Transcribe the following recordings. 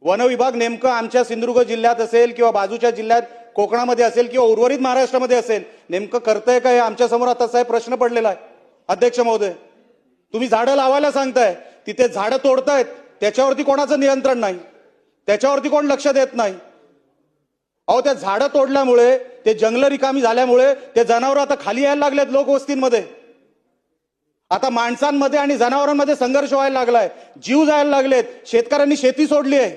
One विभाग नेमकं आमच्या सिंधुदुर्ग जिल्ह्यात असेल किंवा बाजूच्या जिल्ह्यात कोकणामध्ये असेल किंवा उर्वरित महाराष्ट्रामध्ये असेल नेमकं करतंय काय आमच्या समोर आता साहेब प्रश्न पडलेला आहे. अध्यक्ष महोदय, तुम्ही झाडं लावायला सांगताय, तिथे झाडं तोडतायत, त्याच्यावरती कोणाचं नियंत्रण नाही, त्याच्यावरती कोण लक्ष देत नाही. अहो, त्या झाडं तोडल्यामुळे ते जंगल रिकामी झाल्यामुळे ते जनावर आता खाली यायला लागलेत लोकवस्तींमध्ये. आता माणसांमध्ये आणि जनावरांमध्ये संघर्ष व्हायला लागलाय, जीव जायला लागलेत, शेतकऱ्यांनी शेती सोडली आहे.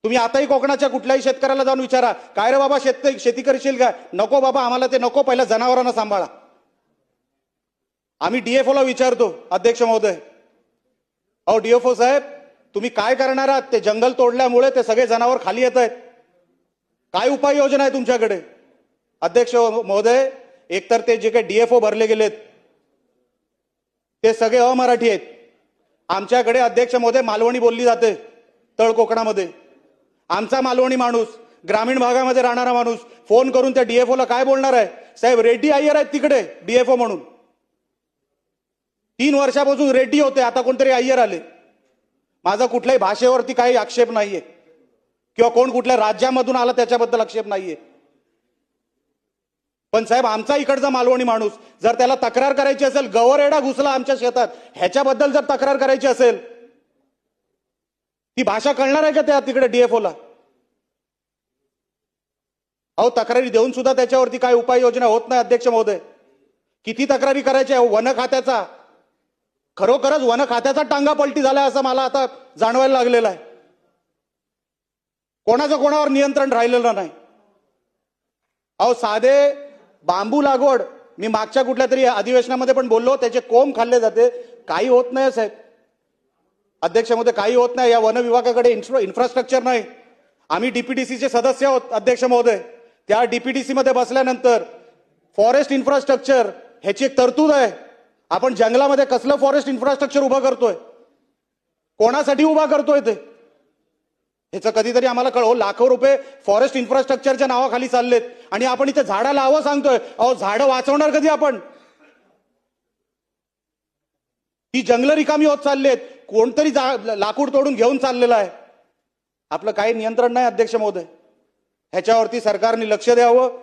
तुम्ही आताही कोकणाच्या कुठल्याही शेतकऱ्याला जाऊन विचारा, काय रे बाबा शेती करशील का? नको बाबा, आम्हाला ते नको, पहिल्या जनावरांना सांभाळा. आम्ही डीएफओला विचारतो, अध्यक्ष महोदय, अहो डीएफओ साहेब, तुम्ही काय करणार आहात? ते जंगल तोडल्यामुळे ते सगळे जनावर खाली येत आहेत, काय उपाययोजना आहे तुमच्याकडे? अध्यक्ष महोदय, एकतर ते जे काही डीएफओ भरले गेलेत ते सगळे अमराठी आहेत. आमच्याकडे अध्यक्ष महोदय मालवणी बोलली जाते तळ कोकणामध्ये. आमचा मालवणी माणूस, ग्रामीण भागामध्ये राहणारा माणूस फोन करून त्या डीएफओला काय बोलणार आहे? साहेब, रेड्डी अय्यर आहेत तिकडे डीएफओ म्हणून. 3 वर्षापासून रेड्डी होते, आता कोणतरी अय्यर आले. माझा कुठल्याही भाषेवरती काही आक्षेप नाहीये किंवा कोण कुठल्या राज्यामधून आला त्याच्याबद्दल आक्षेप नाहीये. पण साहेब, आमचा इकडचा मालवणी माणूस जर त्याला तक्रार करायची असेल, गवरेडा घुसला आमच्या शेतात, ह्याच्याबद्दल जर तक्रार करायची असेल, ती भाषा कळणार आहे का त्या तिकडे डीएफओला? अहो, तक्रारी देऊन सुद्धा त्याच्यावरती काय उपाययोजना होत नाही. अध्यक्ष महोदय, किती तक्रारी करायच्या? वन खात्याचा, खरोखरच वन खात्याचा टांगा पलटी झालाय असं मला आता जाणवायला लागलेलं आहे. कोणाचं कोणावर नियंत्रण राहिलेलं नाही. अहो, साधे बांबू लागवड, मी मागच्या कुठल्या तरी अधिवेशनामध्ये पण बोललो, त्याचे कोंब खाल्ले जाते, काही होत नाही साहेब. अध्यक्ष महोदय, काही होत नाही. या वन विभागाकडे इन्फ्रास्ट्रक्चर नाही. आम्ही डीपीडीसीचे सदस्य आहोत अध्यक्ष महोदय. त्या डीपीडीसी मध्ये बसल्यानंतर फॉरेस्ट इन्फ्रास्ट्रक्चर ह्याची एक तरतूद आहे. आपण जंगलामध्ये कसलं फॉरेस्ट इन्फ्रास्ट्रक्चर उभं करतोय, कोणासाठी उभा करतोय ते ह्याचं कधीतरी आम्हाला कळव. लाखो रुपये फॉरेस्ट इन्फ्रास्ट्रक्चरच्या नावाखाली चाललेत आणि आपण इथे झाडं लावं सांगतोय. अहो, झाडं वाचवणार कधी आपण? ती जंगल रिकामी होत चाललेत, कोणतरी लाकूड तोडून घेऊन चाललेलं आहे. आपलं काही नियंत्रण नाही अध्यक्ष महोदय. ह्याच्यावरती सरकारने लक्ष द्यावं.